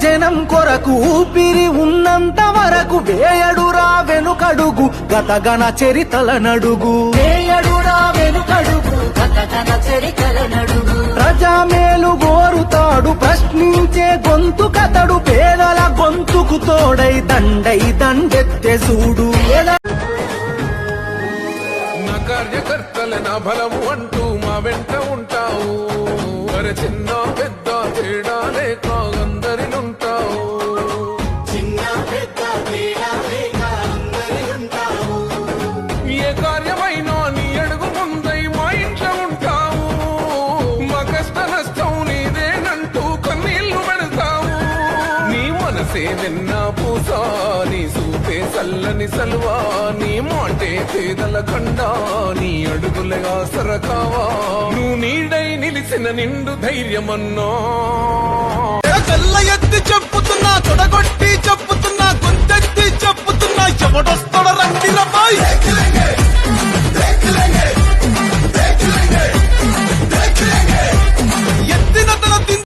జనం కొరకు ఊపిరి ఉన్నంత వరకు వేయడురా వెనుకడుగు గతగణ చరితల నడుగు వేయడురా వెనుకడుగు గతగణ చరితల నడుగు ప్రజా మేలు గోరుతాడు ప్రశ్నించే గొంతు కతడు పేదల గొంతుకు తోడై దండెత్తే చూడు నా కార్యకర్తల నా బలము అంటూ మా వెంట ఉంటావు అరే చిన్న పెద్ద తేడా లేక అందరినుంటావు ఏ కార్యమైనా నీ అడుగు ముందై మా ఇంట్లో ఉంటావు మా కష్ట నష్టం నీదేనంటూ కన్నీళ్లు పెడతావు నీ మనసే నిన్న పూసా నీ సూపే చల్లని సల్వా నీ మాటే పేదల కండా నీ అడుగులగా సరకావా నువ్వు నీడై నిలిసిన నిండు ధైర్యమన్నా